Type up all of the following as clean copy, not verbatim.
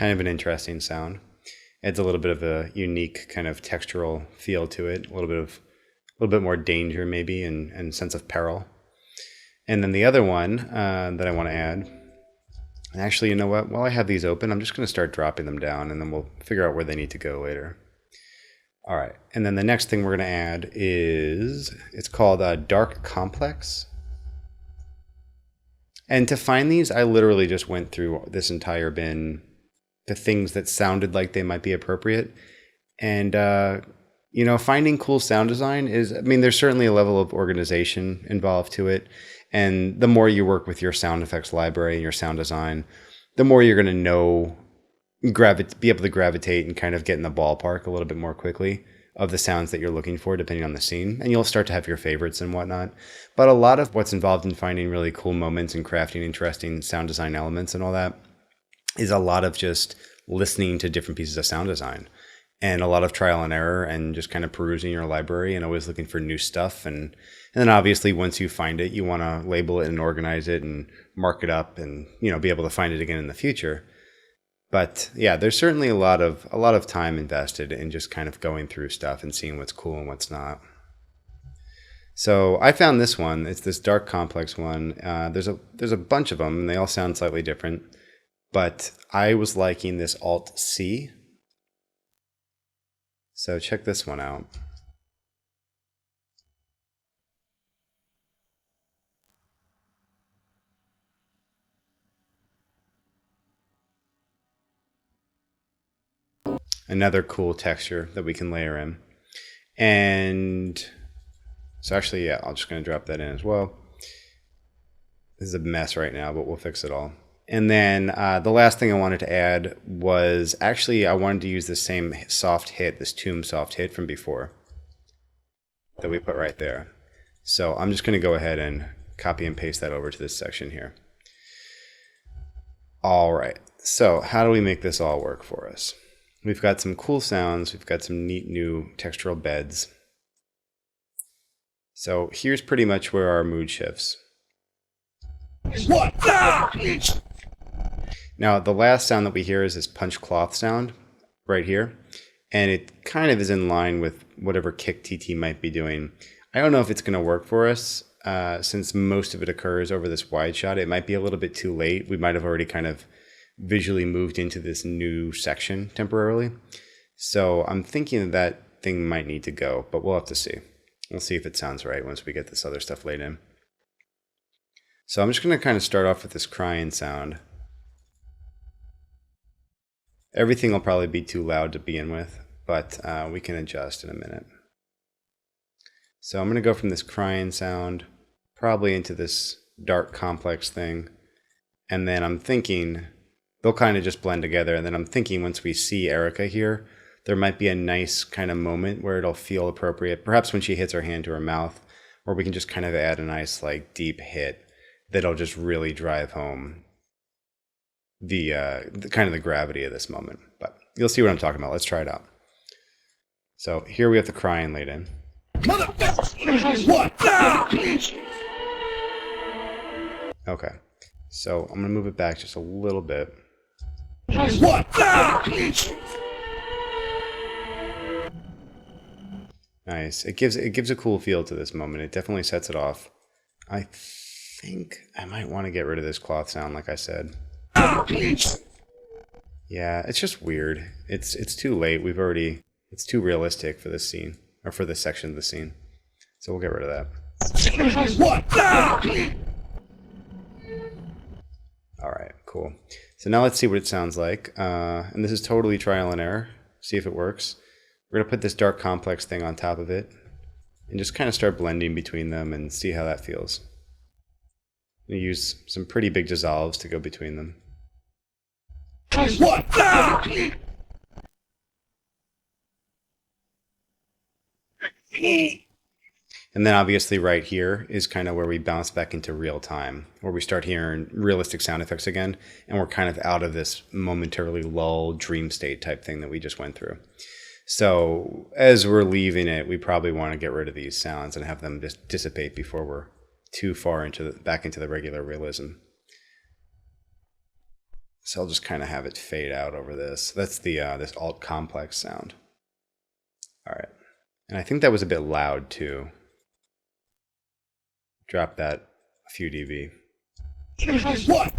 Kind of an interesting sound. Adds a little bit of a unique kind of textural feel to it. A little bit more danger maybe and sense of peril. And then the other one that I want to add, and actually, you know what? While I have these open, I'm just going to start dropping them down, and then we'll figure out where they need to go later. All right, and then the next thing we're going to add is, it's called Dark Complex. And to find these, I literally just went through this entire bin, the things that sounded like they might be appropriate. And, finding cool sound design is, there's certainly a level of organization involved to it. And the more you work with your sound effects library and your sound design, the more you're going to be able to gravitate and kind of get in the ballpark a little bit more quickly of the sounds that you're looking for, depending on the scene. And you'll start to have your favorites and whatnot. But a lot of what's involved in finding really cool moments and crafting interesting sound design elements and all that is a lot of just listening to different pieces of sound design. And a lot of trial and error and just kind of perusing your library and always looking for new stuff. And then obviously once you find it, you want to label it and organize it and mark it up and, be able to find it again in the future. But yeah, there's certainly a lot of time invested in just kind of going through stuff and seeing what's cool and what's not. So I found this one. It's this Dark Complex one. There's a bunch of them and they all sound slightly different. But I was liking this Alt C. So check this one out. Another cool texture that we can layer in. And so actually, yeah, I'm just going to drop that in as well. This is a mess right now, but we'll fix it all. And then the last thing I wanted to add was actually I wanted to use the same soft hit, this Tomb soft hit from before that we put right there. So I'm just going to go ahead and copy and paste that over to this section here. All right, so how do we make this all work for us? We've got some cool sounds. We've got some neat new textural beds. So here's pretty much where our mood shifts. What? Now, the last sound that we hear is this punch cloth sound right here. And it kind of is in line with whatever kick TT might be doing. I don't know if it's going to work for us since most of it occurs over this wide shot. It might be a little bit too late. We might have already kind of visually moved into this new section temporarily. So I'm thinking that thing might need to go, but we'll have to see. We'll see if it sounds right once we get this other stuff laid in. So I'm just going to kind of start off with this crying sound. Everything will probably be too loud to begin with, but we can adjust in a minute. So I'm going to go from this crying sound probably into this dark complex thing. And then I'm thinking they'll kind of just blend together. And then I'm thinking once we see Erica here, there might be a nice kind of moment where it'll feel appropriate. Perhaps when she hits her hand to her mouth, or we can just kind of add a nice like deep hit that'll just really drive home the kind of the gravity of this moment. But you'll see what I'm talking about. Let's try it out. So here we have the crying laid in. Okay, so I'm gonna move it back just a little bit. Nice. It gives a cool feel to this moment. It definitely sets it off. I think I might want to get rid of this cloth sound, like I said. Yeah, it's just weird. It's too late. It's too realistic for this scene, or for this section of the scene. So we'll get rid of that. All right, cool. So now let's see what it sounds like. And this is totally trial and error. See if it works. We're gonna put this dark complex thing on top of it and just kind of start blending between them and see how that feels. I'm gonna use some pretty big dissolves to go between them. And then obviously right here is kind of where we bounce back into real time, where we start hearing realistic sound effects again, and we're kind of out of this momentarily lull dream state type thing that we just went through. So as we're leaving it, we probably want to get rid of these sounds and have them just dissipate before we're too far back into the regular realism. So I'll just kind of have it fade out over this. That's the this alt complex sound. All right. And I think that was a bit loud too. Drop that a few dB. What?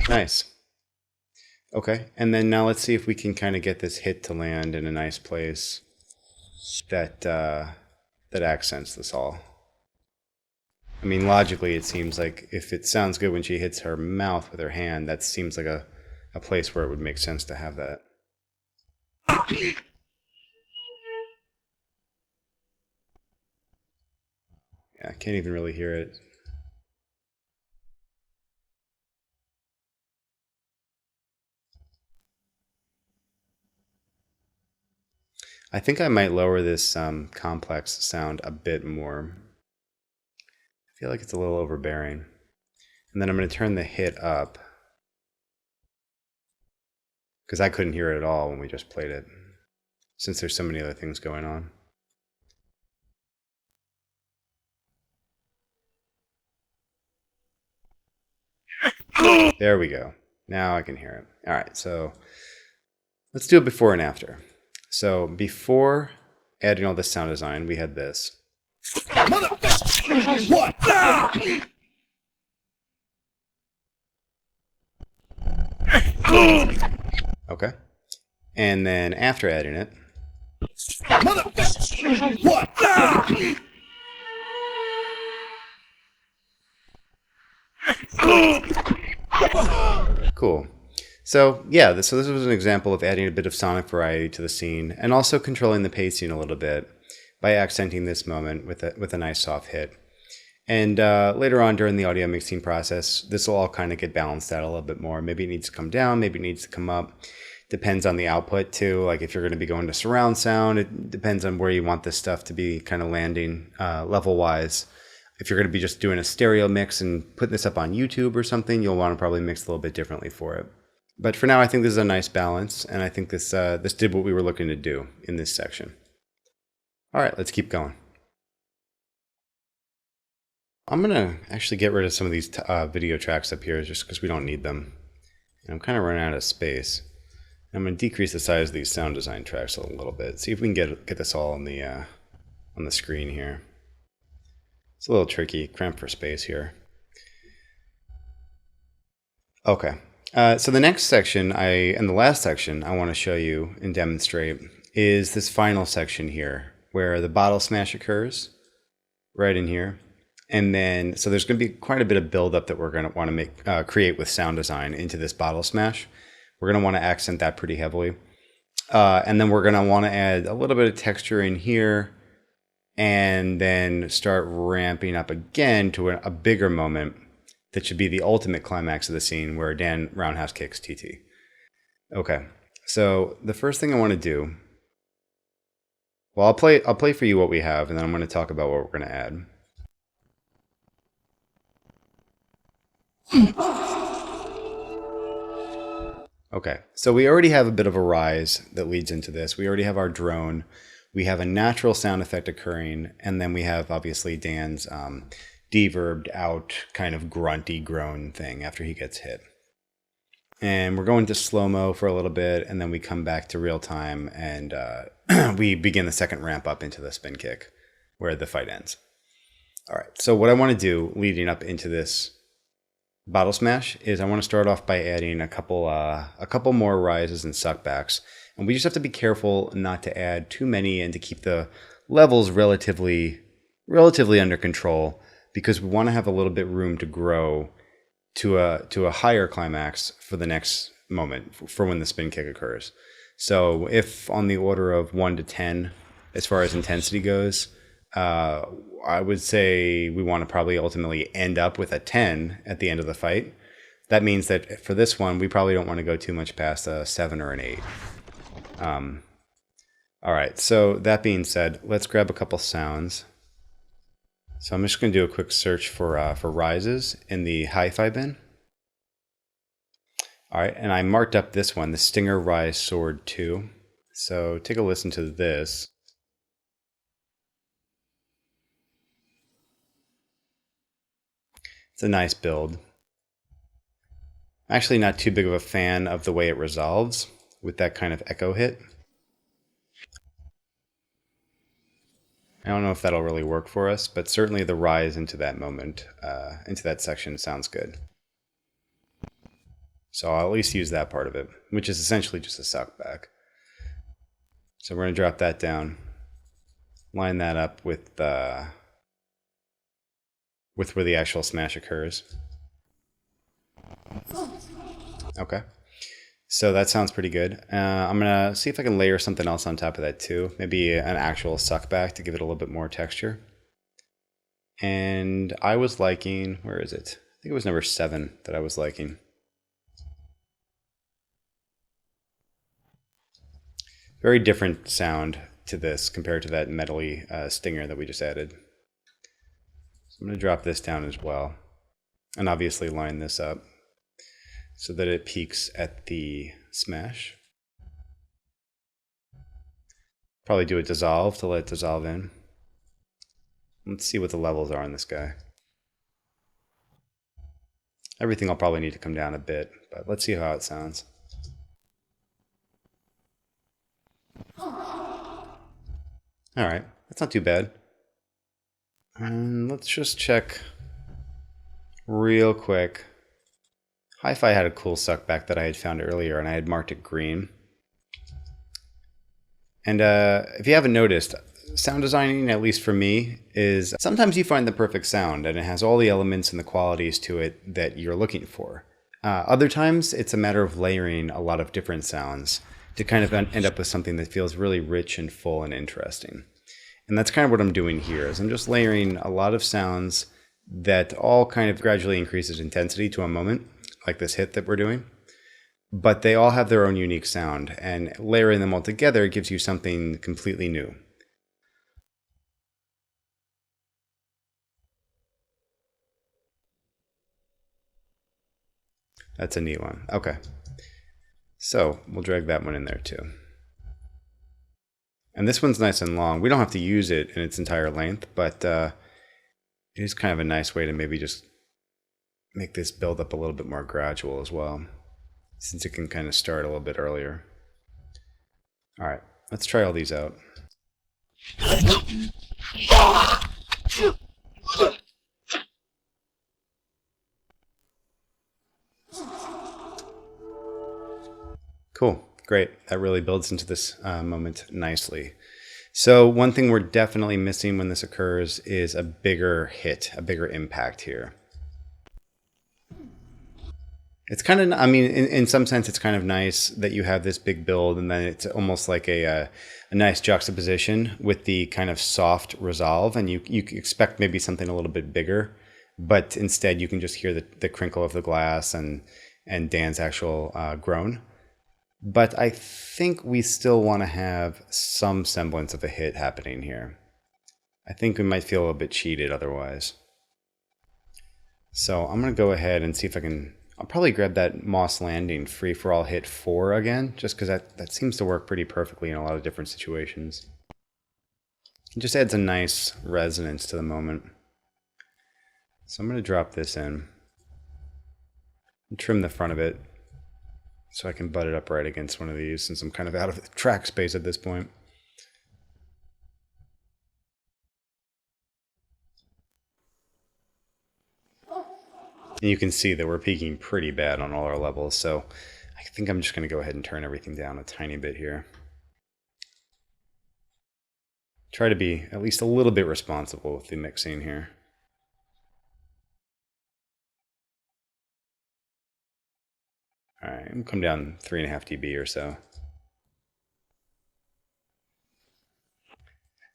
Nice. Okay, and then now let's see if we can kind of get this hit to land in a nice place that that accents this all. I mean, logically, it seems like if it sounds good when she hits her mouth with her hand, that seems like a place where it would make sense to have that. Yeah, I can't even really hear it. I think I might lower this complex sound a bit more. I feel like it's a little overbearing. And then I'm going to turn the hit up, because I couldn't hear it at all when we just played it, since there's so many other things going on. There we go. Now I can hear it. All right, so let's do it before and after. So before adding all this sound design, we had this. What? Okay. And then after adding it. What? Cool. So yeah, so this was an example of adding a bit of sonic variety to the scene and also controlling the pacing a little bit by accenting this moment with a nice soft hit. And later on during the audio mixing process, this will all kind of get balanced out a little bit more. Maybe it needs to come down, maybe it needs to come up. Depends on the output too. Like if you're going to be going to surround sound, it depends on where you want this stuff to be kind of landing level wise. If you're going to be just doing a stereo mix and putting this up on YouTube or something, you'll want to probably mix a little bit differently for it. But for now, I think this is a nice balance, and I think this this did what we were looking to do in this section. All right, let's keep going. I'm going to actually get rid of some of these video tracks up here just because we don't need them. And I'm kind of running out of space. I'm going to decrease the size of these sound design tracks a little bit. See if we can get this all on the screen here. It's a little tricky, cramped for space here. Okay. So the next section, and the last section I want to show you and demonstrate is this final section here, where the bottle smash occurs, right in here. And then, so there's going to be quite a bit of buildup that we're going to want to create with sound design into this bottle smash. We're going to want to accent that pretty heavily. And then we're going to want to add a little bit of texture in here, and then start ramping up again to a bigger moment that should be the ultimate climax of the scene where Dan roundhouse kicks TT. Okay, so the first thing I want to do, well, I'll play for you what we have, and then I'm going to talk about what we're going to add. Okay, so we already have a bit of a rise that leads into this. We already have our drone. We have a natural sound effect occurring, and then we have obviously Dan's deverbed out kind of grunty groan thing after he gets hit. And we're going to slow-mo for a little bit, and then we come back to real time, and we begin the second ramp up into the spin kick where the fight ends. All right, so what I want to do leading up into this bottle smash is I want to start off by adding a couple more rises and suckbacks. And we just have to be careful not to add too many and to keep the levels relatively under control, because we want to have a little bit room to grow to a higher climax for the next moment, for when the spin kick occurs. So if on the order of 1 to 10 as far as intensity goes, I would say we want to probably ultimately end up with a 10 at the end of the fight. That means that for this one, we probably don't want to go too much past a 7 or an 8. All right, so that being said, let's grab a couple sounds. So I'm just going to do a quick search for rises in the hi-fi bin. All right, and I marked up this one, the Stinger Rise Sword 2. So take a listen to this. It's a nice build. I'm actually not too big of a fan of the way it resolves with that kind of echo hit. I don't know if that'll really work for us, but certainly the rise into that moment, into that section sounds good. So I'll at least use that part of it, which is essentially just a suck back. So we're going to drop that down, line that up with where the actual smash occurs. Okay. So that sounds pretty good. I'm going to see if I can layer something else on top of that too. Maybe an actual suck back to give it a little bit more texture. And I was liking, where is it? I think it was number 7 that I was liking. Very different sound to this compared to that metally stinger that we just added. So I'm going to drop this down as well. And obviously line this up so that it peaks at the smash. Probably do a dissolve to let it dissolve in. Let's see what the levels are on this guy. Everything will probably need to come down a bit, but let's see how it sounds. Alright, that's not too bad. And let's just check real quick. Hi-Fi had a cool suckback that I had found earlier, and I had marked it green. And if you haven't noticed, sound designing, at least for me, is sometimes you find the perfect sound, and it has all the elements and the qualities to it that you're looking for. Other times, it's a matter of layering a lot of different sounds to kind of end up with something that feels really rich and full and interesting. And that's kind of what I'm doing here, is I'm just layering a lot of sounds that all kind of gradually increases intensity to a moment, like this hit that we're doing. But they all have their own unique sound, and layering them all together gives you something completely new. That's a neat one. Okay. So we'll drag that one in there too. And this one's nice and long. We don't have to use it in its entire length, but it is kind of a nice way to maybe just make this build up a little bit more gradual as well, since it can kind of start a little bit earlier. All right, let's try all these out. Cool, great. That really builds into this moment nicely. So one thing we're definitely missing when this occurs is a bigger hit, a bigger impact here. It's kind of, I mean, in some sense, it's kind of nice that you have this big build, and then it's almost like a nice juxtaposition with the kind of soft resolve, and you expect maybe something a little bit bigger, but instead you can just hear the crinkle of the glass and Dan's actual groan. But I think we still want to have some semblance of a hit happening here. I think we might feel a little bit cheated otherwise. So I'm going to go ahead and see if I can... I'll probably grab that Moss Landing Free for All hit 4 again, just because that seems to work pretty perfectly in a lot of different situations. It just adds a nice resonance to the moment. So I'm going to drop this in and trim the front of it so I can butt it up right against one of these, since I'm kind of out of track space at this point. And you can see that we're peaking pretty bad on all our levels, so I think I'm just going to go ahead and turn everything down a tiny bit here. Try to be at least a little bit responsible with the mixing here. Alright, I'm come down 3.5 dB or so.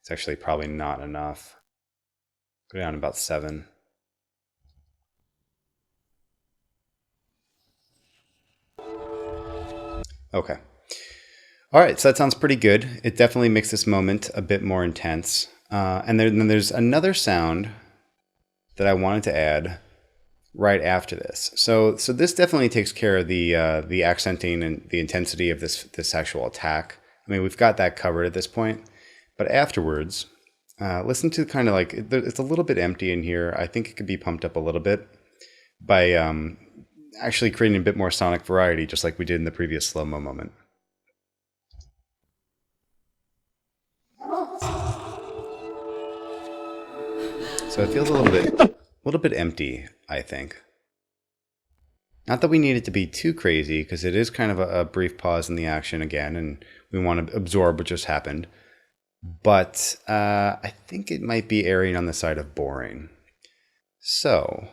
It's actually probably not enough. Go down about 7. Okay. All right, so that sounds pretty good. It definitely makes this moment a bit more intense. And then there's another sound that I wanted to add right after this. So this definitely takes care of the accenting and the intensity of this actual attack. I mean, we've got that covered at this point. But afterwards, listen to kind of like, it's a little bit empty in here. I think it could be pumped up a little bit. by actually creating a bit more sonic variety, just like we did in the previous slow-mo moment. So it feels a little bit empty, I think. Not that we need it to be too crazy, because it is kind of a brief pause in the action again, and we want to absorb what just happened. But I think it might be erring on the side of boring. So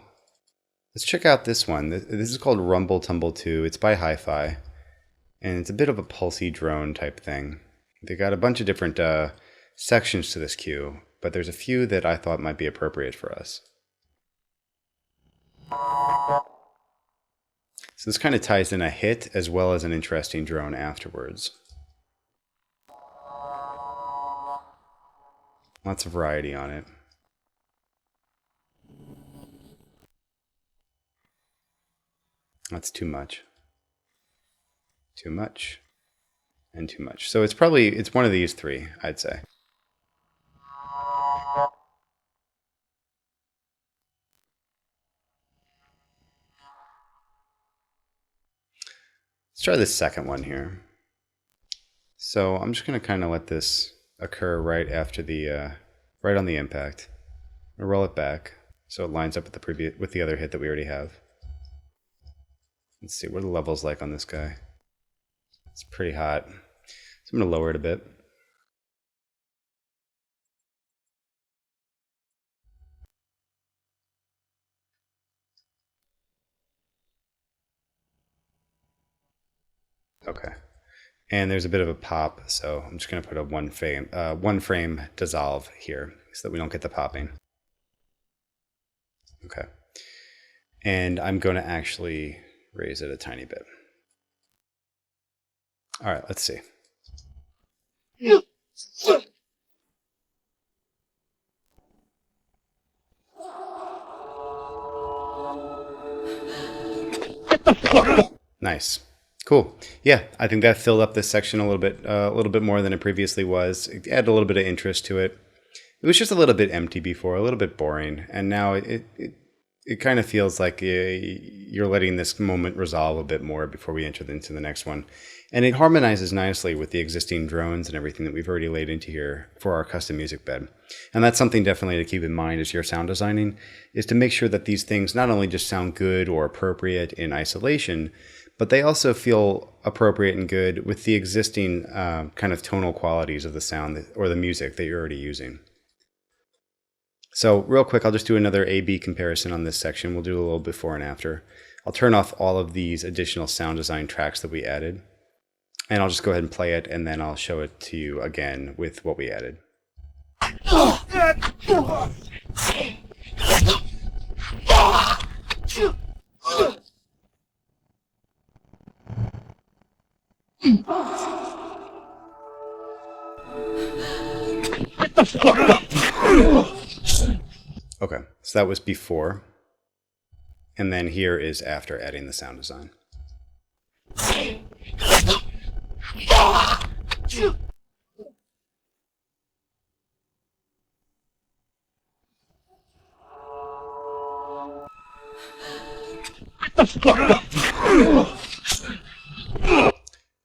let's check out this one. This is called Rumble Tumble 2. It's by Hi-Fi, and it's a bit of a pulsy drone type thing. They got a bunch of different sections to this cue, but there's a few that I thought might be appropriate for us. So this kind of ties in a hit as well as an interesting drone afterwards. Lots of variety on it. That's too much. Too much. And too much. So it's one of these three, I'd say. Let's try this second one here. So I'm just going to kind of let this occur right after the, right on the impact. I'll roll it back so it lines up with the other hit that we already have. Let's see, what are the levels like on this guy? It's pretty hot. So I'm going to lower it a bit. Okay. And there's a bit of a pop, so I'm just going to put a one frame dissolve here so that we don't get the popping. Okay. And I'm going to actually raise it a tiny bit. All right, let's see. Nice. Cool. Yeah, I think that filled up this section a little bit more than it previously was. It added a little bit of interest to it. It was just a little bit empty before, a little bit boring, and now it kind of feels like you're letting this moment resolve a bit more before we enter into the next one. And it harmonizes nicely with the existing drones and everything that we've already laid into here for our custom music bed. And that's something definitely to keep in mind as you're sound designing, is to make sure that these things not only just sound good or appropriate in isolation, but they also feel appropriate and good with the existing kind of tonal qualities of the sound or the music that you're already using. So real quick, I'll just do another A-B comparison on this section. We'll do a little before and after. I'll turn off all of these additional sound design tracks that we added. And I'll just go ahead and play it, and then I'll show it to you again with what we added. Okay, so that was before. And then here is after adding the sound design.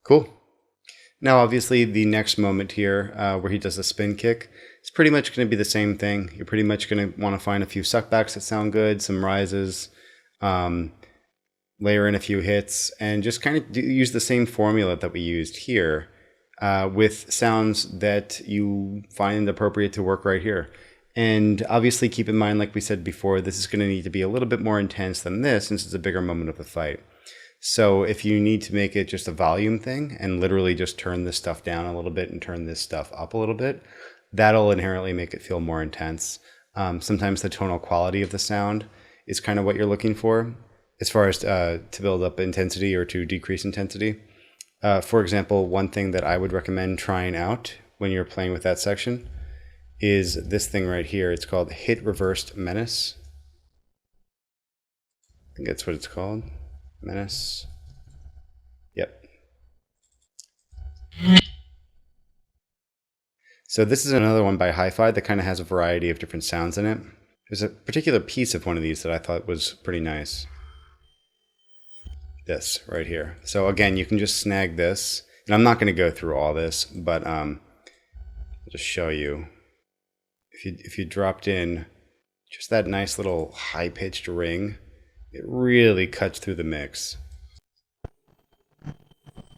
Cool. Now, obviously, the next moment here where he does a spin kick, it's pretty much going to be the same thing. You're pretty much going to want to find a few suckbacks that sound good, some rises, layer in a few hits, and just kind of use the same formula that we used here with sounds that you find appropriate to work right here. And obviously keep in mind, like we said before, this is going to need to be a little bit more intense than this since it's a bigger moment of the fight. So if you need to make it just a volume thing and literally just turn this stuff down a little bit and turn this stuff up a little bit, that'll inherently make it feel more intense. Sometimes the tonal quality of the sound is kind of what you're looking for as far as to build up intensity or to decrease intensity. For example, one thing that I would recommend trying out when you're playing with that section is this thing right here. It's called Hit Reversed Menace. I think that's what it's called. Menace. Yep. So this is another one by Hi-Fi that kind of has a variety of different sounds in it. There's a particular piece of one of these that I thought was pretty nice. this right here. So again, you can just snag this, and I'm not going to go through all this, but I'll just show you. If you dropped in just that nice little high-pitched ring, it really cuts through the mix.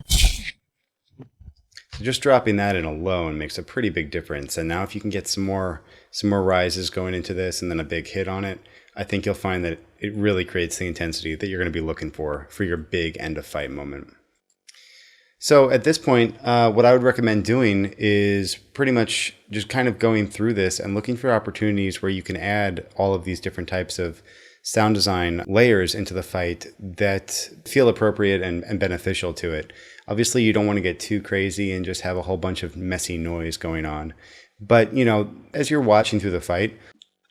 So just dropping that in alone makes a pretty big difference. And now if you can get some more rises going into this and then a big hit on it, I think you'll find that it really creates the intensity that you're going to be looking for your big end of fight moment. So at this point, what I would recommend doing is pretty much just kind of going through this and looking for opportunities where you can add all of these different types of sound design layers into the fight that feel appropriate and beneficial to it. Obviously, you don't want to get too crazy and just have a whole bunch of messy noise going on. But, as you're watching through the fight,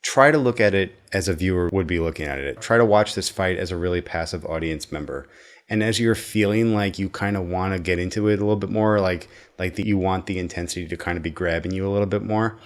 try to look at it as a viewer would be looking at it. Try to watch this fight as a really passive audience member. And as you're feeling like you kind of want to get into it a little bit more, like that you want the intensity to kind of be grabbing you a little bit more,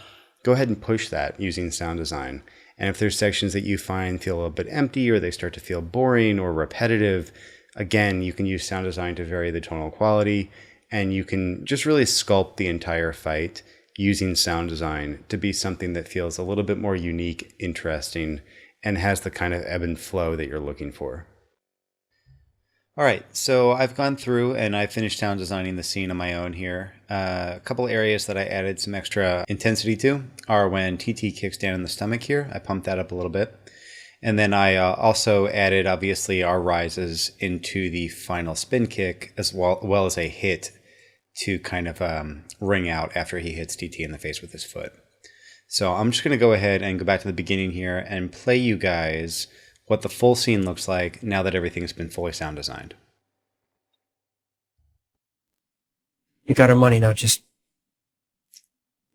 go ahead and push that using sound design. And if there's sections that you find feel a little bit empty or they start to feel boring or repetitive, again, you can use sound design to vary the tonal quality, and you can just really sculpt the entire fight using sound design to be something that feels a little bit more unique, interesting, and has the kind of ebb and flow that you're looking for. All right, so I've gone through and I finished sound designing the scene on my own here. A couple areas that I added some extra intensity to are when TT kicks down in the stomach here. I pumped that up a little bit. And then I also added, obviously, our rises into the final spin kick, as well as a hit to kind of ring out after he hits TT in the face with his foot. So I'm just going to go ahead and go back to the beginning here and play you guys what the full scene looks like now that everything's been fully sound designed. You got our money now, just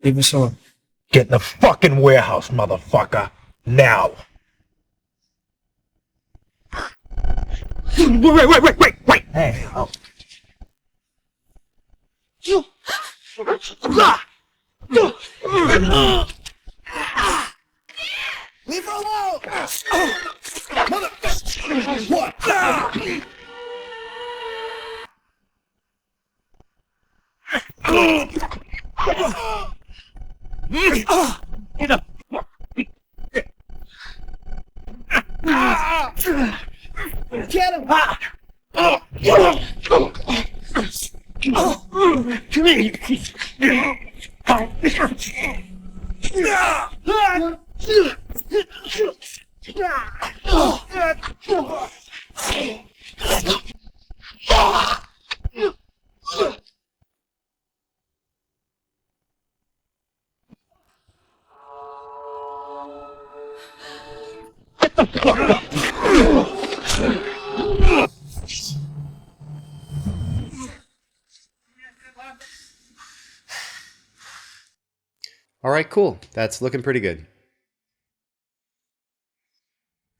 leave us alone. Get in the fucking warehouse, motherfucker. Now. Wait. Hey. Oh. Leave her alone! Motherfucker! What? Get up! Get him! All right, cool. That's looking pretty good.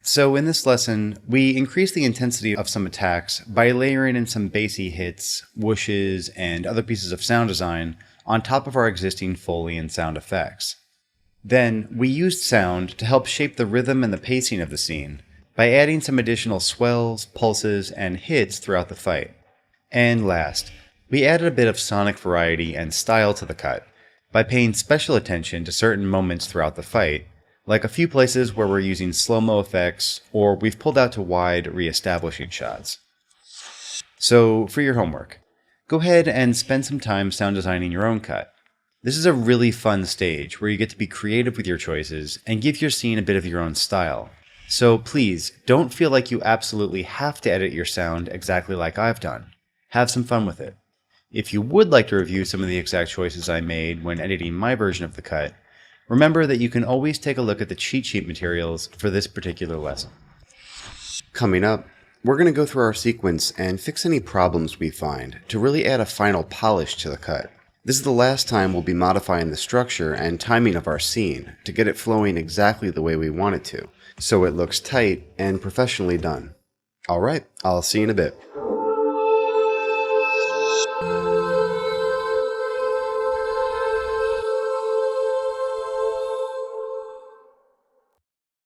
So in this lesson, we increase the intensity of some attacks by layering in some bassy hits, whooshes, and other pieces of sound design on top of our existing Foley and sound effects. Then, we used sound to help shape the rhythm and the pacing of the scene by adding some additional swells, pulses, and hits throughout the fight. And last, we added a bit of sonic variety and style to the cut by paying special attention to certain moments throughout the fight, like a few places where we're using slow-mo effects or we've pulled out to wide re-establishing shots. So, for your homework, go ahead and spend some time sound designing your own cut. This is a really fun stage where you get to be creative with your choices and give your scene a bit of your own style. So please, don't feel like you absolutely have to edit your sound exactly like I've done. Have some fun with it. If you would like to review some of the exact choices I made when editing my version of the cut, remember that you can always take a look at the cheat sheet materials for this particular lesson. Coming up, we're going to go through our sequence and fix any problems we find to really add a final polish to the cut. This is the last time we'll be modifying the structure and timing of our scene to get it flowing exactly the way we want it to, so it looks tight and professionally done. Alright, I'll see you in a bit.